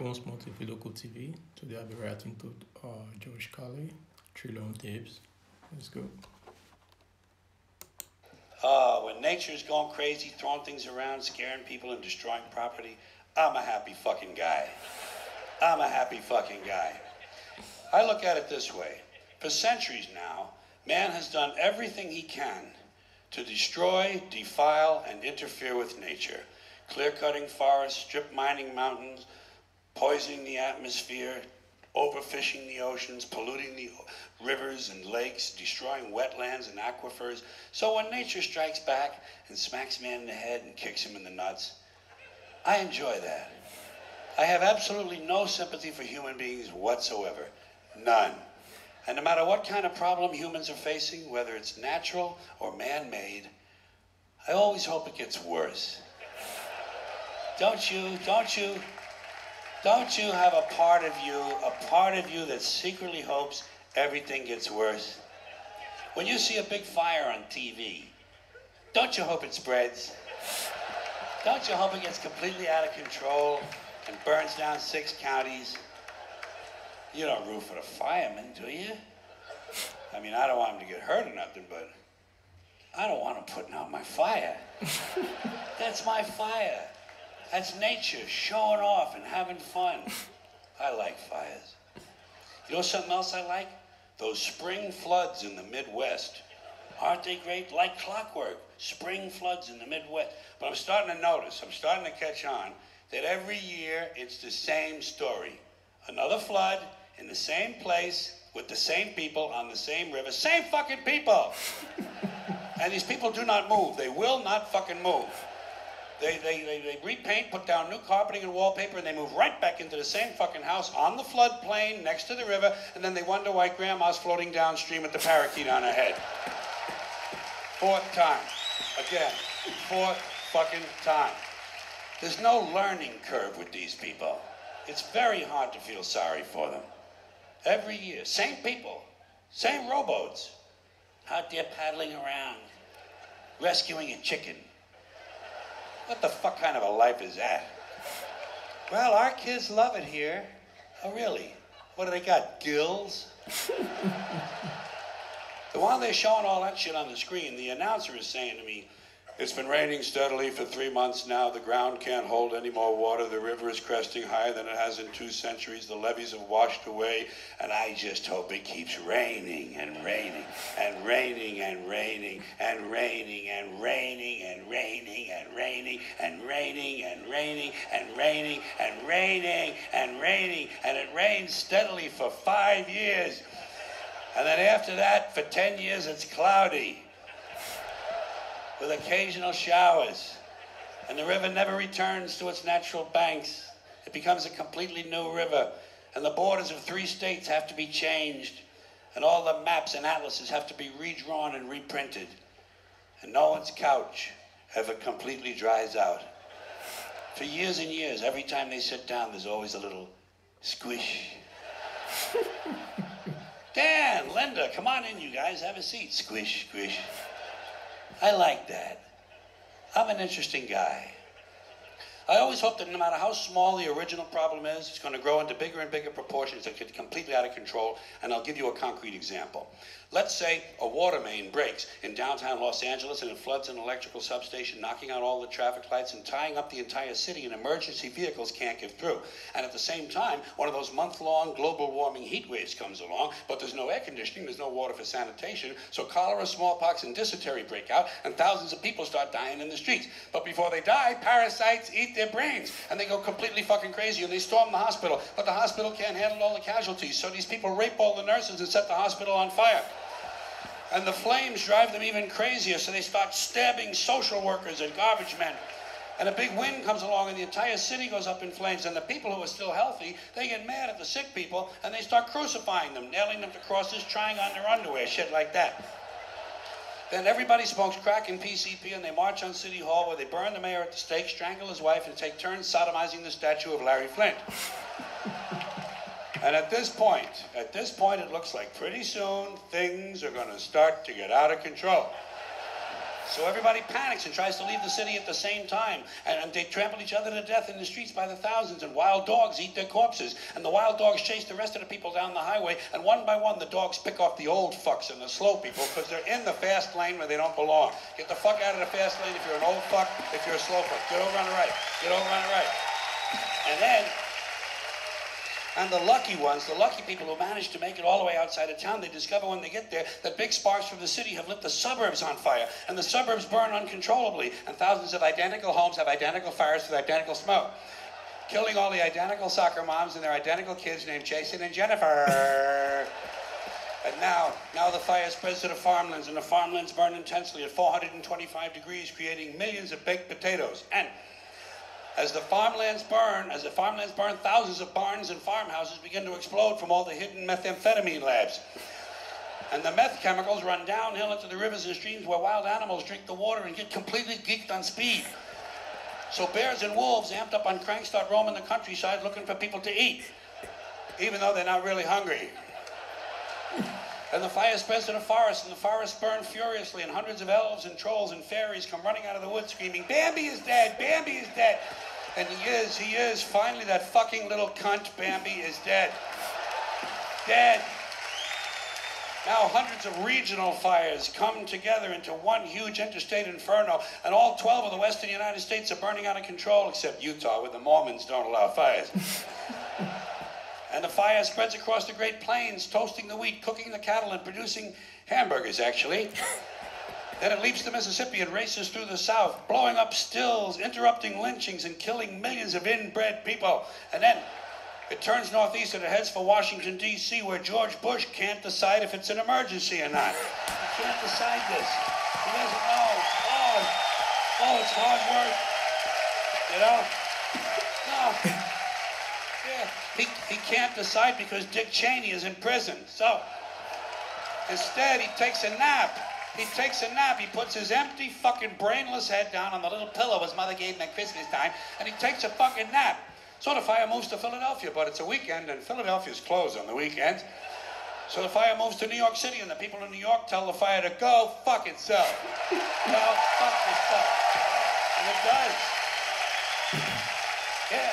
commencement TV local TV. Today I'll be reacting to George Carlin, Thriller on Tapes. Let's go. When nature is going crazy, throwing things around, scaring people and destroying property, I'm a happy fucking guy. I'm a happy fucking guy. I look at it this way. For centuries now, man has done everything he can to destroy, defile, and interfere with nature. Clear-cutting forests, strip mining mountains, poisoning the atmosphere, overfishing the oceans, polluting the rivers and lakes, destroying wetlands and aquifers. So when nature strikes back and smacks man in the head and kicks him in the nuts, I enjoy that. I have absolutely no sympathy for human beings whatsoever. None. And no matter what kind of problem humans are facing, whether it's natural or man-made, I always hope it gets worse. Don't you have a part of you that secretly hopes everything gets worse? When you see a big fire on TV, don't you hope it spreads? Don't you hope it gets completely out of control and burns down 6 counties? You don't root for the firemen, do you? I mean, I don't want them to get hurt or nothing, but I don't want them putting out my fire. That's my fire. That's nature showing off and having fun. I like fires. You know something else I like? Those spring floods in the Midwest. Aren't they great? Like clockwork. Spring floods in the Midwest. But I'm starting to notice, I'm starting to catch on, that every year it's the same story. Another flood in the same place with the same people on the same river. Same fucking people! And these people do not move. They will not fucking move. They repaint, put down new carpeting and wallpaper, and they move right back into the same fucking house on the floodplain next to the river, and then they wonder why grandma's floating downstream with the parakeet on her head. 4th time. Again. 4th fucking time. There's no learning curve with these people. It's very hard to feel sorry for them. Every year, same people, same rowboats, out there paddling around, rescuing a chicken. What the fuck kind of a life is that? Well, our kids love it here. Oh, really? What do they got, gills? While they're showing all that shit on the screen, the announcer is saying to me, "It's been raining steadily for 3 months now. The ground can't hold any more water. The river is cresting higher than it has in 2 centuries. The levees have washed away, and I just hope it keeps raining and raining and raining and raining and raining and raining and raining and raining and raining and raining and raining and raining and raining, and it rains steadily for 5 years. And then after that, for 10 years, it's cloudy, with occasional showers, and the river never returns to its natural banks. It becomes a completely new river, and the borders of 3 states have to be changed, and all the maps and atlases have to be redrawn and reprinted, and no one's couch ever completely dries out. For years and years, every time they sit down, there's always a little squish. Dan, Linda, come on in, you guys, have a seat. Squish, squish. I like that. I'm an interesting guy. I always hope that no matter how small the original problem is, it's going to grow into bigger and bigger proportions that get completely out of control, and I'll give you a concrete example. Let's say a water main breaks in downtown Los Angeles and it floods an electrical substation, knocking out all the traffic lights and tying up the entire city, and emergency vehicles can't get through. And at the same time, one of those month-long global warming heat waves comes along, but there's no air conditioning, there's no water for sanitation, so cholera, smallpox, and dysentery break out, and thousands of people start dying in the streets. But before they die, parasites eat their brains, and they go completely fucking crazy, and they storm the hospital, but the hospital can't handle all the casualties, so these people rape all the nurses and set the hospital on fire. And the flames drive them even crazier, so they start stabbing social workers and garbage men. And a big wind comes along and the entire city goes up in flames, and the people who are still healthy, they get mad at the sick people, and they start crucifying them, nailing them to crosses, trying on their underwear, shit like that. Then everybody smokes crack and PCP, and they march on City Hall where they burn the mayor at the stake, strangle his wife, and take turns sodomizing the statue of Larry Flint. And at this point, it looks like pretty soon things are going to start to get out of control. So everybody panics and tries to leave the city at the same time. And they trample each other to death in the streets by the thousands. And wild dogs eat their corpses. And the wild dogs chase the rest of the people down the highway. And one by one, the dogs pick off the old fucks and the slow people because they're in the fast lane where they don't belong. Get the fuck out of the fast lane if you're an old fuck, if you're a slow fuck. Get over on the right. Get over on the right. And the lucky ones, the lucky people who manage to make it all the way outside of town, they discover when they get there that big sparks from the city have lit the suburbs on fire. And the suburbs burn uncontrollably. And thousands of identical homes have identical fires with identical smoke, killing all the identical soccer moms and their identical kids named Jason and Jennifer. And now the fire spreads to the farmlands, and the farmlands burn intensely at 425 degrees, creating millions of baked potatoes. And as the farmlands burn, thousands of barns and farmhouses begin to explode from all the hidden methamphetamine labs. And the meth chemicals run downhill into the rivers and streams where wild animals drink the water and get completely geeked on speed. So bears and wolves, amped up on crank, start roaming the countryside looking for people to eat, even though they're not really hungry. And the fire spreads to the forest, and the forests burn furiously, and hundreds of elves and trolls and fairies come running out of the woods screaming, Bambi is dead, Bambi is dead. And he is, finally that fucking little cunt, Bambi is dead. Dead. Now hundreds of regional fires come together into one huge interstate inferno, and all 12 of the western United States are burning out of control, except Utah, where the Mormons don't allow fires. And the fire spreads across the Great Plains, toasting the wheat, cooking the cattle, and producing hamburgers, actually. Then it leaps the Mississippi and races through the South, blowing up stills, interrupting lynchings, and killing millions of inbred people. And then it turns northeast and it heads for Washington, D.C., where George Bush can't decide if it's an emergency or not. He can't decide this. He doesn't know. Oh, it's hard work. You know? No. Yeah. He can't decide because Dick Cheney is in prison. So instead, he takes a nap. He puts his empty, fucking brainless head down on the little pillow his mother gave him at Christmas time, and he takes a fucking nap. So the fire moves to Philadelphia, but it's a weekend, and Philadelphia's closed on the weekends. So the fire moves to New York City, and the people in New York tell the fire to go fuck itself. Go fuck itself. And it does. Yeah.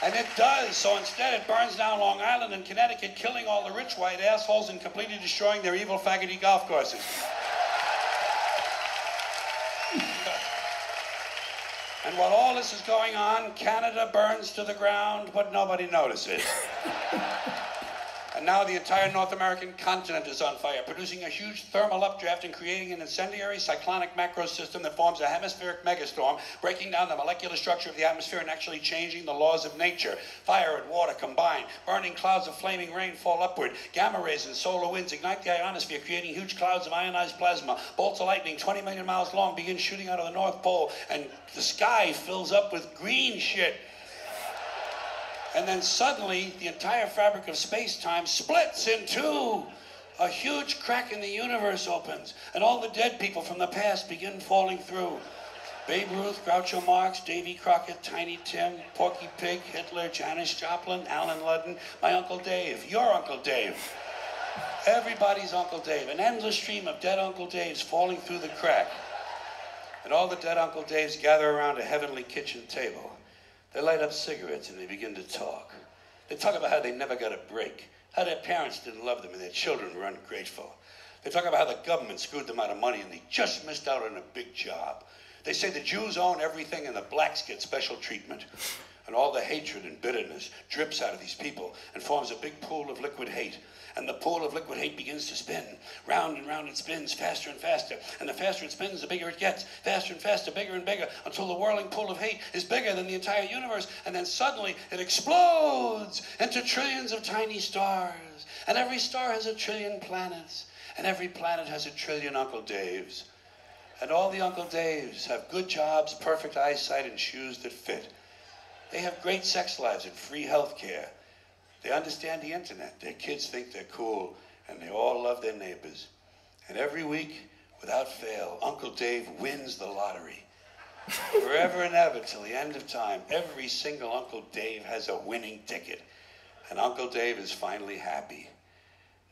And it does. So instead, it burns down Long Island and Connecticut, killing all the rich white assholes and completely destroying their evil faggoty golf courses. And while all this is going on, Canada burns to the ground, but nobody notices. And now the entire North American continent is on fire, producing a huge thermal updraft and creating an incendiary cyclonic macro system that forms a hemispheric megastorm, breaking down the molecular structure of the atmosphere and actually changing the laws of nature. Fire and water combine, burning clouds of flaming rain fall upward, gamma rays and solar winds ignite the ionosphere, creating huge clouds of ionized plasma. Bolts of lightning 20 million miles long begin shooting out of the North Pole, and the sky fills up with green shit. And then suddenly, the entire fabric of space-time splits in two. A huge crack in the universe opens, and all the dead people from the past begin falling through. Babe Ruth, Groucho Marx, Davy Crockett, Tiny Tim, Porky Pig, Hitler, Janis Joplin, Alan Ludden, my Uncle Dave, your Uncle Dave. Everybody's Uncle Dave. An endless stream of dead Uncle Daves falling through the crack. And all the dead Uncle Daves gather around a heavenly kitchen table. They light up cigarettes and they begin to talk. They talk about how they never got a break, how their parents didn't love them and their children were ungrateful. They talk about how the government screwed them out of money and they just missed out on a big job. They say the Jews own everything and the blacks get special treatment. And all the hatred and bitterness drips out of these people and forms a big pool of liquid hate. And the pool of liquid hate begins to spin. Round and round it spins, faster and faster. And the faster it spins, the bigger it gets. Faster and faster, bigger and bigger, until the whirling pool of hate is bigger than the entire universe. And then suddenly it explodes into trillions of tiny stars. And every star has a trillion planets. And every planet has a trillion Uncle Daves. And all the Uncle Daves have good jobs, perfect eyesight, and shoes that fit. They have great sex lives and free health care. They understand the internet. Their kids think they're cool, and they all love their neighbors. And every week, without fail, Uncle Dave wins the lottery. Forever and ever, till the end of time, every single Uncle Dave has a winning ticket. And Uncle Dave is finally happy.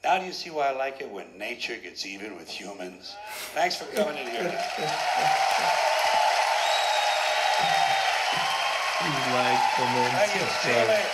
Now do you see why I like it when nature gets even with humans? Thanks for coming in here. Please like, comment, Thank you. See you subscribe. later.